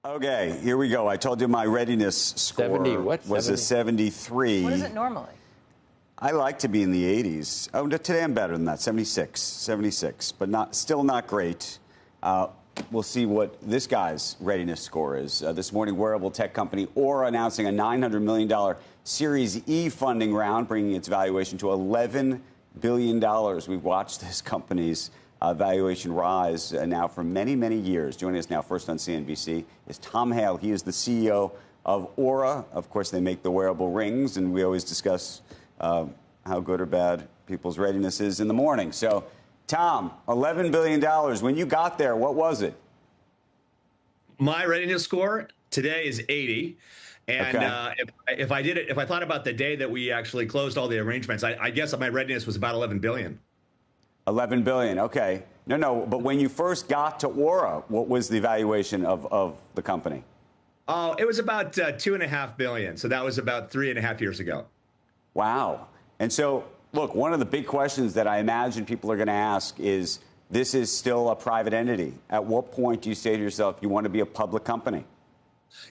Okay, here we go. I told you my readiness score 70, what? was 70? a 73. What is it normally? I like to be in the 80s. Oh, today I'm better than that, 76, but still not great. We'll see what this guy's readiness score is. This morning, wearable tech company Oura announcing a $900 million Series E funding round, bringing its valuation to $11 billion. We've watched this company's valuation rise now for many, many years. Joining us now first on CNBC is Tom Hale. He is the CEO of Oura. Of course, they make the wearable rings, and we always discuss how good or bad people's readiness is in the morning. So, Tom, $11 billion. When you got there, what was it? My readiness score today is 80. And Okay. if I thought about the day that we actually closed all the arrangements, I guess my readiness was about 11 billion. 11 billion. Okay. No. But when you first got to Oura, what was the valuation of the company? Oh, it was about 2.5 billion. So that was about 3.5 years ago. Wow. And so, look, one of the big questions that I imagine people are going to ask is, this is still a private entity. At what point do you say to yourself, you want to be a public company?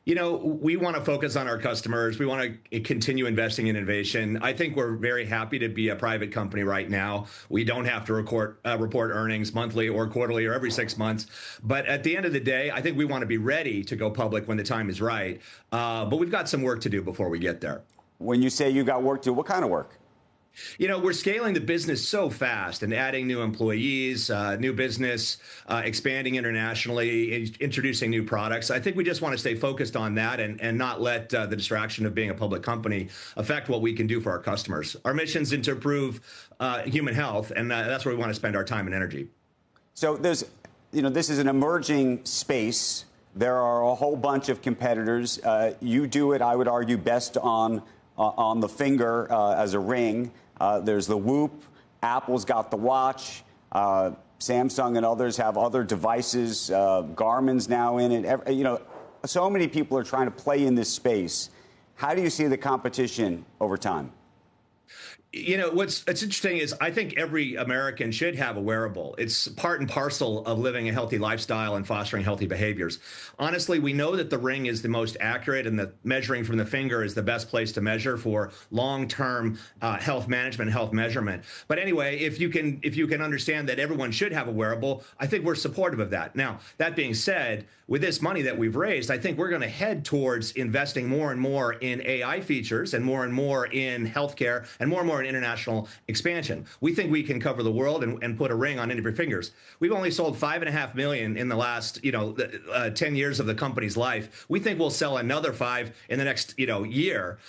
You know, we want to focus on our customers. We want to continue investing in innovation. I think we're very happy to be a private company right now. We don't have to report earnings monthly or quarterly or every 6 months. But at the end of the day, I think we want to be ready to go public when the time is right. But we've got some work to do before we get there. When you say you got work to do, what kind of work? You know, we're scaling the business so fast and adding new employees, new business, expanding internationally, introducing new products. I think we just want to stay focused on that and not let the distraction of being a public company affect what we can do for our customers. Our mission's to improve human health, and that's where we want to spend our time and energy. So this is an emerging space. There are a whole bunch of competitors. You do it, I would argue, best on the finger as a ring. There's the Whoop. Apple's got the watch. Samsung and others have other devices. Garmin's now in it. So many people are trying to play in this space. How do you see the competition over time? You know, what's interesting is I think every American should have a wearable. It's part and parcel of living a healthy lifestyle and fostering healthy behaviors. Honestly, we know that the ring is the most accurate and the measuring from the finger is the best place to measure for long-term health management, health measurement. But anyway, if you can understand that everyone should have a wearable, I think we're supportive of that. Now, that being said, with this money that we've raised, I think we're going to head towards investing more and more in AI features and more in healthcare and more in international expansion. We think we can cover the world and put a ring on any of your fingers. We've only sold 5.5 million in the last 10 years of the company's life. We think we'll sell another 5 in the next year.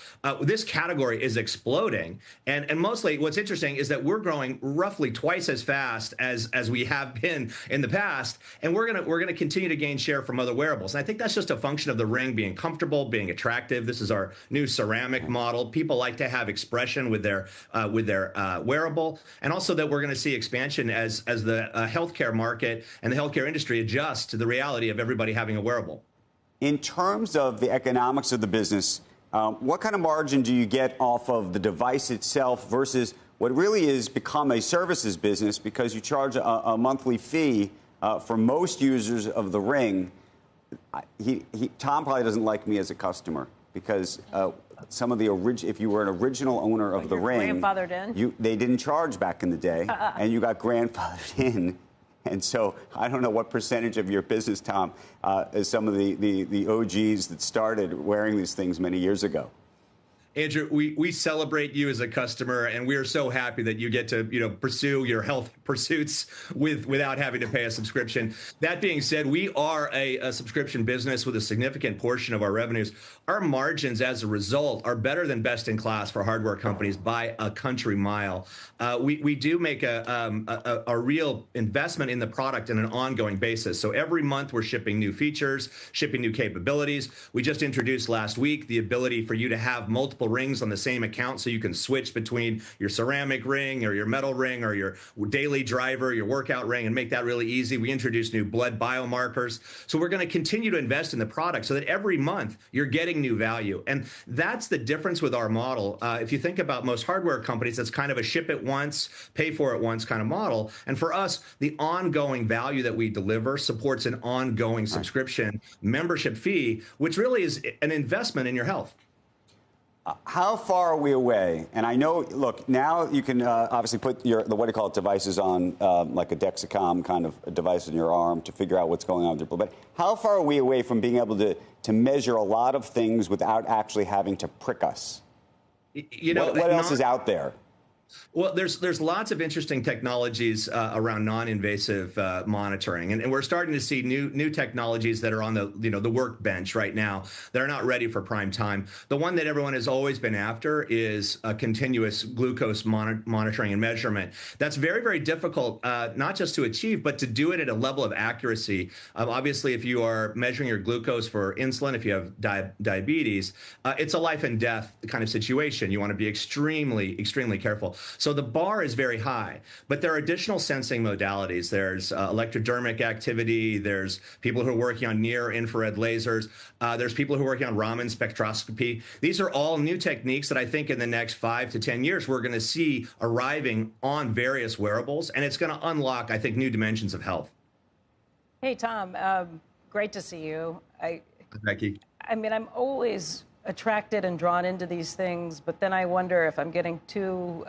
This category is exploding, and mostly what's interesting is that we're growing roughly twice as fast as we have been in the past, and we're gonna continue to gain share from other wearables. And I think that's just a function of the ring being comfortable, being attractive. This is our new ceramic model. People like to have expression with their wearable, and also that we're going to see expansion as the healthcare market and the healthcare industry adjust to the reality of everybody having a wearable. In terms of the economics of the business, what kind of margin do you get off of the device itself versus what really is become a services business because you charge a monthly fee for most users of the ring? Tom probably doesn't like me as a customer because some of the if you were an original owner of the ring, grandfathered in? They didn't charge back in the day, and you got grandfathered in. And so I don't know what percentage of your business, Tom, is some of the OGs that started wearing these things many years ago. Andrew, we celebrate you as a customer, and we are so happy that you get to pursue your health pursuits without having to pay a subscription. That being said, we are a subscription business with a significant portion of our revenues. Our margins, as a result, are better than best in class for hardware companies by a country mile. We do make a real investment in the product on an ongoing basis. So every month we're shipping new features, shipping new capabilities. We just introduced last week the ability for you to have multiple multiple rings on the same account, so you can switch between your ceramic ring or your metal ring or your daily driver, your workout ring, and make that really easy. We introduced new blood biomarkers. So we're going to continue to invest in the product so that every month you're getting new value. And that's the difference with our model. If you think about most hardware companies, that's kind of a ship it once, pay for it once kind of model. And for us, the ongoing value that we deliver supports an ongoing subscription membership fee, which really is an investment in your health. How far are we away? And I know, look, now you can obviously put the what do you call it, devices on, like a Dexcom kind of a device in your arm to figure out what's going on with your blood. But how far are we away from being able to measure a lot of things without actually having to prick us? You know, what else is out there? Well, there's lots of interesting technologies around non-invasive monitoring, and we're starting to see new technologies that are on the workbench right now that are not ready for prime time. The one that everyone has always been after is continuous glucose monitoring and measurement. That's very, very difficult, not just to achieve, but to do it at a level of accuracy. Obviously, if you are measuring your glucose for insulin, if you have diabetes, it's a life and death kind of situation. You want to be extremely, extremely careful. So the bar is very high, but there are additional sensing modalities. There's electrodermic activity. There's people who are working on near-infrared lasers. There's people who are working on Raman spectroscopy. These are all new techniques that I think in the next 5 to 10 years we're going to see arriving on various wearables, and it's going to unlock, I think, new dimensions of health. Hey, Tom, great to see you. Becky. I mean, I'm always attracted and drawn into these things, but then I wonder if I'm getting too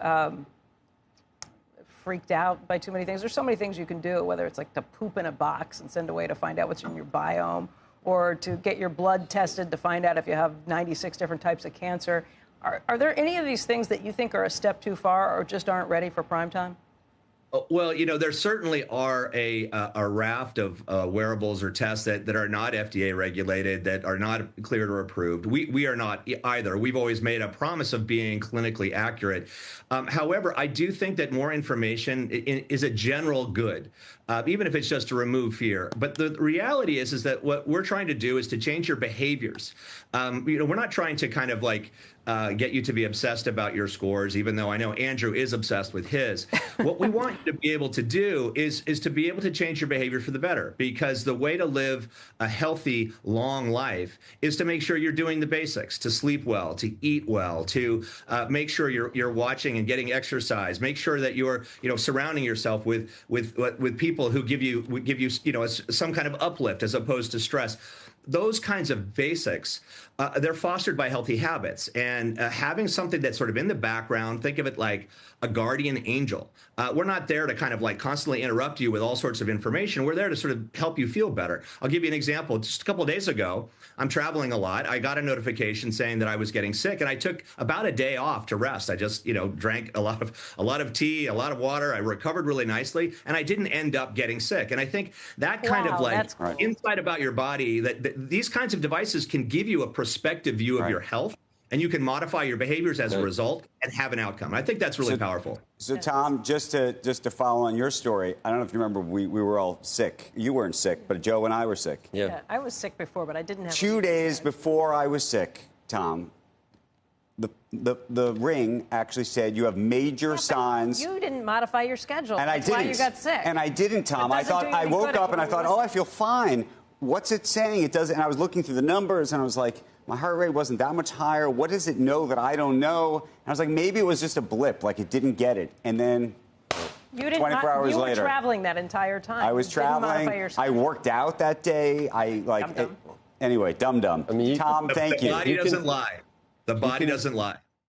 freaked out by too many things. There's so many things you can do, whether it's like to poop in a box and send away to find out what's in your biome, or to get your blood tested to find out if you have 96 different types of cancer. Are there any of these things that you think are a step too far or just aren't ready for prime time? Well, you know, there certainly are a raft of wearables or tests that are not FDA regulated, that are not cleared or approved. We are not either. We've always made a promise of being clinically accurate. However, I do think that more information is a general good, even if it's just to remove fear. But the reality is that what we're trying to do is to change your behaviors. You know, we're not trying to kind of like get you to be obsessed about your scores, even though I know Andrew is obsessed with his. What we want you to be able to do is to be able to change your behavior for the better, because the way to live a healthy, long life is to make sure you're doing the basics, to sleep well, to eat well, to make sure you're watching and getting exercise, make sure that you're, you know, surrounding yourself with people who give you you know, some kind of uplift as opposed to stress. Those kinds of basics, they're fostered by healthy habits, and having something that's sort of in the background, think of it like a guardian angel. We're not there to kind of like constantly interrupt you with all sorts of information. We're there to sort of help you feel better. I'll give you an example. Just a couple of days ago, I'm traveling a lot. I got a notification saying that I was getting sick, and I took about a day off to rest. I just, you know, drank a lot of tea, a lot of water. I recovered really nicely, and I didn't end up getting sick. And I think that kind of like insight about your body, that these kinds of devices can give you a perspective view of your health, and you can modify your behaviors as a result and have an outcome. I think that's really powerful. So, Tom, just to follow on your story, I don't know if you remember, we were all sick. You weren't sick, but Joe and I were sick. Yeah, I was sick before, but I didn't have 2 days before I was sick, Tom, the ring actually said you have major signs. You didn't modify your schedule. And That's why you got sick. And I didn't, Tom. I thought, I woke up and I thought, oh, I feel fine. What's it saying? It doesn't. And I was looking through the numbers and I was like, my heart rate wasn't that much higher. What does it know that I don't know? And I was like, maybe it was just a blip, like it didn't get it. And then 24 hours later. You were traveling that entire time. I was traveling. I worked out that day. Anyway, dum-dum. I mean, Tom, thank you. The body doesn't lie. The body doesn't lie.